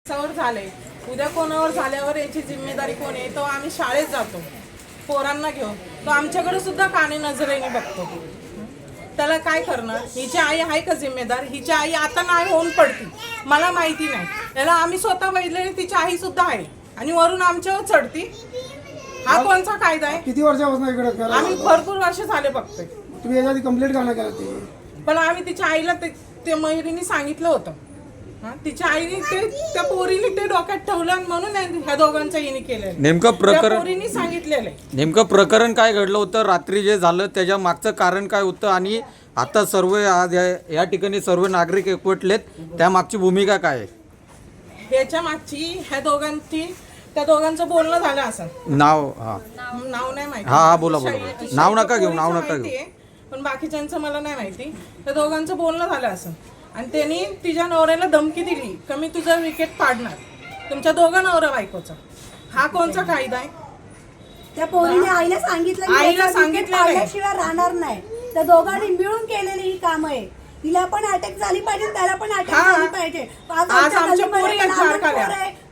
कोणावर झाले उद्या कोणावर झाल्यावर याची जिम्मेदारी कोण आहे? तो आम्ही शाळेत जातो पोरांना घेऊन, तो आमच्याकडे सुद्धा काने नजरेने बघतो. त्याला काय करणार? हिची आई आहे का जिम्मेदार? हिची आई आता नाही होऊन पडती, मला माहिती नाही. त्याला आम्ही स्वतः बघितलेली, तिची आई सुद्धा आहे आणि वरून आमच्यावर चढती. हा कोणता कायदा आहे? किती वर्षापासून इकडे आम्ही भरपूर वर्ष झाले बघतोय. तुम्ही याच्या आधी कंप्लेंट करणार केलं ते? पण आम्ही तिच्या आईला ते महिरीने सांगितलं होतं. तिच्या आईने त्या पोरीने ते डोक्यात ठेवलं म्हणून ह्या दोघांच्या हिने केलेलं. नेमकं प्रकरण पोरीने सांगितलेलं नेमकं प्रकरण काय घडलं होतं? रात्री जे झालं त्याच्या मागचं कारण काय होतं? आणि आता सर्व आज या ठिकाणी सर्व नागरिक एकवटलेत, त्या मागची भूमिका काय आहे? ह्याच्या मागची त्या दोघांचं बोलणं झालं असं. नाव नाव नाही माहिती. हा बोला बोला. नाव नका घेऊ, नाव नका घेऊ. पण बाकीच्यांचं मला नाही माहिती. त्या दोघांचं बोलणं झालं असं आणि त्यांनी तिच्या नवऱ्याला धमकी दिली का मी तुझं विकेट पाडणार, तुमच्या दोघं नवरा बायकोचा. हा कोणचा कायदा आहे? त्या पोरीने आईला सांगितलं पाडल्याशिवाय राहणार नाही. त्या दोघांनी मिळून केलेली ही काम आहे. हिला पण अटॅक झाली पाहिजे, त्याला पण अटॅक झाली पाहिजे.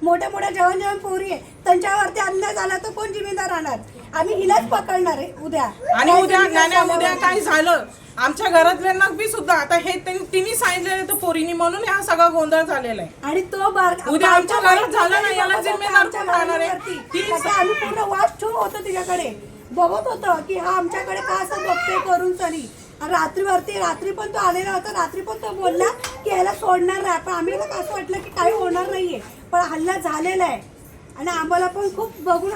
मोठ्या मोठ्या जवान पोरी आहे, त्यांच्यावरती अन्याय झाला तर कोण जिम्मेदार राहणार? आम्ही हिलाच पकडणार आहे उद्या. आणि उद्या काय झालं आमच्या घरातल्यांना बी सुद्धा आता हे तिने सांगितलेलं तर पोरीनी, म्हणून हा सगळा गोंधळ झालेला आहे. आणि तो उद्या आमच्या घरात झालं नाही, याला जिम्मेदार कोण राहणार आहे? आम्ही पूर्ण वाच ठेवून होतो तिच्याकडे, बघत होतो की हा आमच्याकडे का असं बघतोय करून तरी. रात्री पण तो आलेला होता. रात्री पण तो बोलला की याला सोडणार नाही, पण आम्ही असं वाटलं की काही होणार नाहीये, पण हल्ला झालेला आहे. आणि आम्हाला पण खूप बघून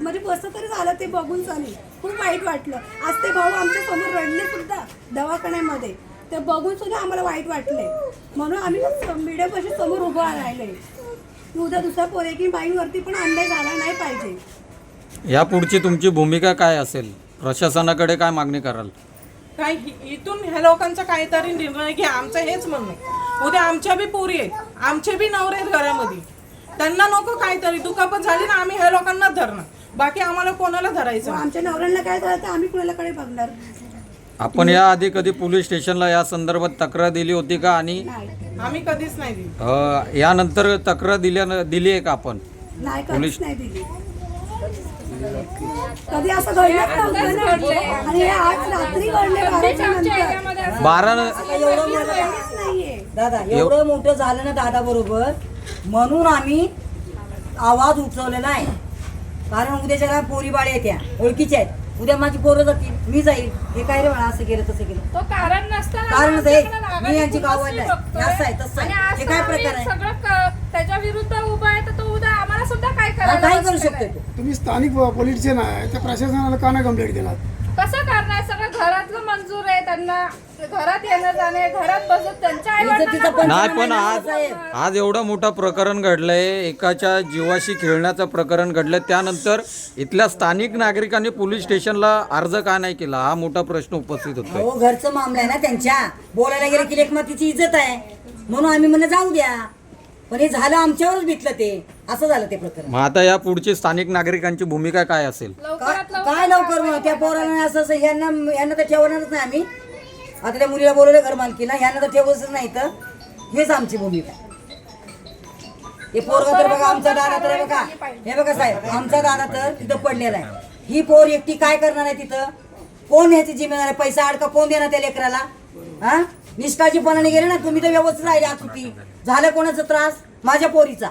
म्हणजे कसं तरी झालं ते बघून चालू खूप वाईट वाटलं. आज ते भाऊ आमच्या समोर रडले सुद्धा दवाखान्यामध्ये, ते बघून सुद्धा आम्हाला वाईट वाटले. म्हणून आम्ही मीडियापाशी समोर उभं राहिलोय. उद्या दुसऱ्या पोरेकी बाईंवरती पण अन्याय झाला नाही पाहिजे. यापुढची तुमची भूमिका काय असेल? प्रशासनाकडे काय मागणी कराल? काय इथून ह्या लोकांचा काहीतरी निर्णय घ्या, आमचं हेच म्हणणं आहे. उद्या आमच्या बी पोरी आहेत, आमचे बी नवरे आहेत घरामध्ये, त्यांना नको काहीतरी. दुखापत झाली ना आम्ही ह्या लोकांना धरणार, बाकी आम्हाला कोणाला धरायचं? आमच्या नवऱ्यांना काय झालं तर आम्ही कुणालाकडे बघणार? आपण या आधी कधी पोलीस स्टेशनला या संदर्भात तक्रार दिली होती का? आणि आम्ही कधीच नाही दिली. यानंतर तक्रार दिली आहे का आपण? नाही, कधीच नाही दिली. कधी असं घडलंच नव्हतं. आणि आज रात्री घडले 12 दादा एवढं मोठं झालं ना दादा बरोबर, म्हणून आम्ही आवाज उठवलेला आहे. कारण उद्याच्या पोरी बाळे येत्या ओळखीच्या आहेत, उद्या माझी पोरं जातील, मी जाईल. हे काय रे असं केलं तसं केलं, तो कारण नसताना कारणच आहे. मी यांची गावाला असं आहे तसं आहे. हे काय प्रकार आहे? सगळं त्याच्या विरुद्ध उभा आहे तर तो उद्या आम्हाला सुद्धा काय काय करू शकतो तो? तुम्ही स्थानिक पोलीस स्टेशन आहे, त्या प्रशासनाला का नाही कंप्लेंट केला? कसं करणार? सगळं घरातलं मंजूर आहे त्यांना, घरात येणं जाणे, घरात बसत त्यांच्या नाही. पण आज एवढं मोठं प्रकरण घडलंय, एकाच्या जीवाशी खेळण्याचं प्रकरण घडलंय, त्यानंतर इथल्या स्थानिक नागरिकांनी पोलीस स्टेशनला अर्ज का नाही केला? हा मोठा प्रश्न उपस्थित होतोय. हो, घरचं मामला आहे ना त्यांच्या. बोलायला गेले की लेखमातीची इज्जत आहे, म्हणून आम्ही म्हणलं जाऊ द्या. पण हे झालं आमच्यावरच भेटलं, ते असं झालं ते प्रकरण. मग आता या पुढची स्थानिक नागरिकांची भूमिका काय असेल? काय लवकर मग त्या पोराला असं यांना तर ठेवणारच नाही आम्ही. आता त्या मुलीला बोलवलं घर मालकीला, यांना तर ठेवच नाही. तर हेच आमची भूमिका. हे पोरगा तर बघा, आमचा दादा तर बघा, हे बघा साहेब, आमचा दादा तर तिथं पडलेला आहे. ही पोर एकटी काय करणार आहे तिथं? कोण ह्याची जिम्मेदार आहे? पैसा अडका कोण देणार त्या लेकराला? हा, निष्काळजीपणाने गेले ना तुम्ही तर व्यवस्थित राहिले. आज होती झालं कोणाचा त्रास? माझ्या पोरीचा.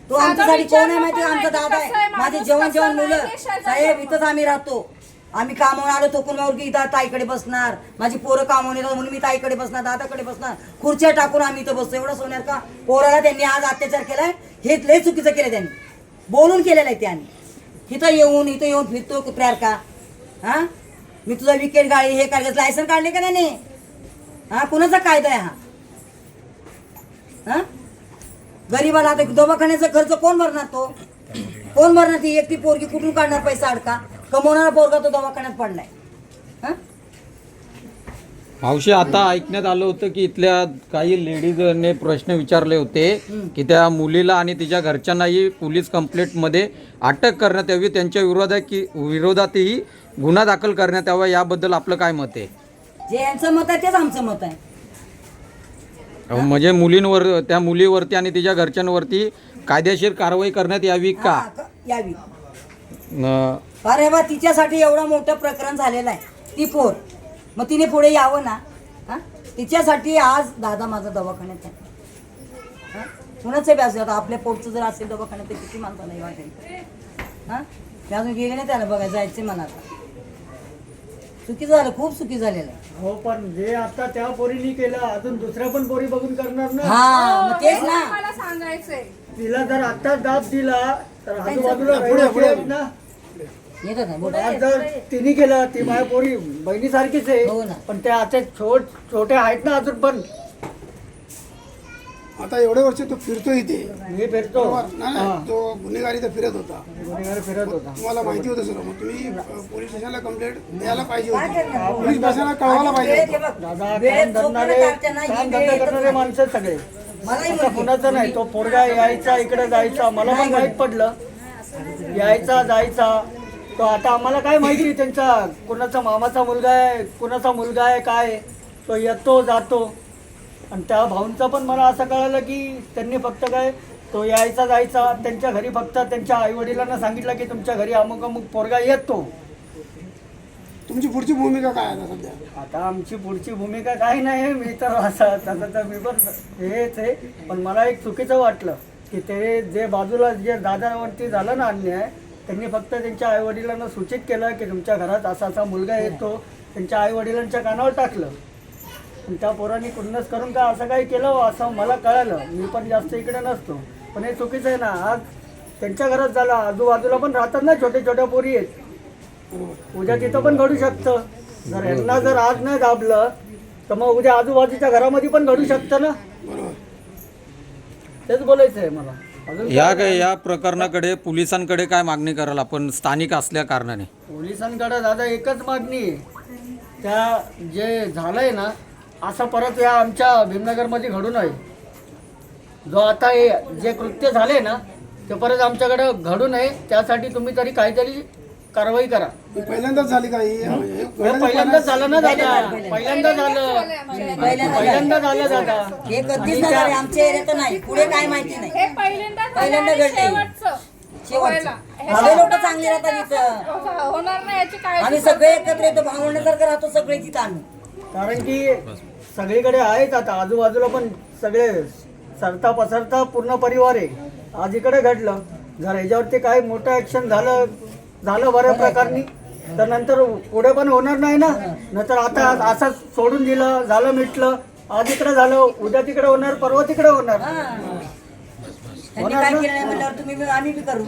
तो आमच्यासाठी कोण आहे माहिती? आमचा दादा आहे. माझे जेवण मुलं साहेब, इथंच आम्ही राहतो. आम्ही कामावर आलो तो कोणावर की इथं ताईकडे बसणार, माझी पोरं कामावर येतात म्हणून मी ताईकडे बसणार, दादाकडे बसणार, खुर्च्या टाकून आम्ही इथं बसतो. एवढं सोन्यात का? पोराला त्यांनी आज अत्याचार केलाय, हे लय चुकीचं केलं त्यांनी, बोलून केलेलं आहे त्यांनी. इथं येऊन फिरतो कुत्र्यार का? हा, मी तुझा विकेट गाडी हे काढलं, लायसन काढले का त्याने? हा, कुणाचा कायदा आहे हा? हा, गरीबाला आता दवाखान्याचा खर्च कोण भरणार? तो कोण भरणार? ती एकटी पोरगी कुठून काढणार पैसा अडका? कमवणारा पोरगा तो दवाखान्यात पडलाय. मावशी, आता ऐकण्यात आलं होतं की इथल्या काही लेडीजने प्रश्न विचारले होते की त्या मुलीला आणि तिच्या घरच्यांनाही पोलीस कंप्लेंटमध्ये अटक करण्यात यावी, त्यांच्या विरोधातही गुन्हा दाखल करण्यात यावा. याबद्दल आपलं काय मत आहे? जे यांचं मत आहे तेच आमचं मत आहे. म्हणजे मुलींवर, त्या मुलीवरती आणि तिच्या घरच्यांवरती कायदेशीर कारवाई करण्यात यावी का? यावी. न- अरे बा, तिच्यासाठी एवढं मोठं प्रकरण झालेलं आहे. ती पोर, मग तिने पुढे यावं ना. हा, तिच्यासाठी आज दादा माझा दवाखान्यात आहे. हा, कुणाचं व्याज आता आपल्या पोटचं जर असेल दवाखान्यात तर किती माणसाला नाही वाटेल. हा, मी अजून गेले नाही त्याला बघायला, जायचं मला आता. चुकीचं झालं, खूप चुकी झालेलं आहे. हो, पण जे आता त्या पोरीने केलं अजून दुसऱ्या पण पोरी बघून करणार ना. हा, मग तेच ना. मला सांगायचंय तिला जर आता दाब दिला तर आजूबाजूला रहिवासी आहेत ना. येतो ना बोल. आज जर तिने केलं, ती माझ्या पोरी बहिणीसारखीच हो आहे, ना. पण त्या आता छोटे आहेत ना अजून पण. आता एवढे वर्ष तो फिरतो इथे मी फिरतो. बरोबर नाही, तो गुन्हेगारी तर फिरत होता. गुन्हेगार फिरत होता. तुम्हाला माहिती होतं सर, मग तुम्ही पोलीस स्टेशनला कंप्लेंट द्यायला पाहिजे होती. पोलीस स्टेशनला कळवायला पाहिजे होतं. दादा, वेळेत काम झोपणं धरणारे काढते ना, ही काम वेळ धंदा येतच करणारे नाही. माणसं सगळे. मलाही आता कुणाचं नाही, तो पोरगा यायचा इकडे जायचा, मला पण माहित पडलं, यायचा जायचा. तो आता आम्हाला काय माहिती त्यांचा कुणाचा मामाचा मुलगा आहे, कुणाचा मुलगा आहे, काय तो येतो जातो. आणि त्या भाऊंचं पण मला असं कळालं की त्यांनी फक्त काय, तो यायचा जायचा त्यांच्या घरी, फक्त त्यांच्या आईवडिलांना सांगितलं की तुमच्या घरी अमुक अमुक पोरगा येतो. तुमची पुढची भूमिका काय आता सध्या? आता आमची पुढची भूमिका काही नाही. मी तर असं तसं तर मी पण हेच आहे, पण मला एक चुकीचं वाटलं की ते जे बाजूला जे दादावरती झालं ना अन्याय, त्यांनी फक्त त्यांच्या आईवडिलांना सूचित केलं की तुमच्या घरात असा असा मुलगा येतो, त्यांच्या आईवडिलांच्या कानावर टाकलं. आणि त्या पोरांनी कुठनंच करून का असं काही केलं असं मला कळालं. मी पण जास्त इकडे नसतो, पण हे चुकीचं आहे ना. आज त्यांच्या घरात झालं, आजूबाजूला पण राहतात ना छोट्या छोट्या पोरी आहेत, उद्या तिथं पण घडू शकतं. जर यांना जर आज नाही दाबलं तर मग उद्या आजूबाजूच्या घरामध्ये पण घडू शकतं ना. बरोबर. तेच बोलायचं आहे मला. अजून या प्रकरणाकडे पोलिसांकडे काय मागणी कराल आपण स्थानिक असल्या कारणाने? पोलिसांकडे दादा एकच मागणी आहे, त्या जे झालंय ना असं परत या आमच्या भीमनगरमध्ये घडू नये. जो आता हे जे कृत्य झाले ना ते परत आमच्याकडे घडू नये, त्यासाठी तुम्ही तरी काहीतरी कारवाई करा. ही पहिल्यांदाच झाली का ही? हे पहिल्यांदाच झालं ना दादा, पहिल्यांदा झालं, पहिल्यांदा झालं दादा. हे कधीच नाही झाले आमच्या एरियात, नाही पुढे काय माहिती नाही. हे पहिल्यांदाच पहिल्यांदा झालं आणि घडलंय. शेवटचं व्हायला. सगळे लोक चांगले राहतात इथं. होणार नाही याची काळजी आम्ही सगळे एकत्र येतो, भावंडासारखं राहतो सगळे तिथं आम्ही. कारण की सगळीकडे आहेत आता आजूबाजूला पण सगळे सरता पसरता पूर्ण परिवार आहे. आज इकडे घडलं, जर ह्याच्यावरती काही मोठं ऍक्शन झालं बऱ्या प्रकारनी तर नंतर पुढे पण होणार नाही ना. नंतर आता असं सोडून दिलं, झालं मिटलं, आज इकडे झालं उद्या तिकडे होणार, परवा तिकडे होणार. त्यांनी काय केलं नाही म्हणल्यावर तुम्ही आम्ही बी करू.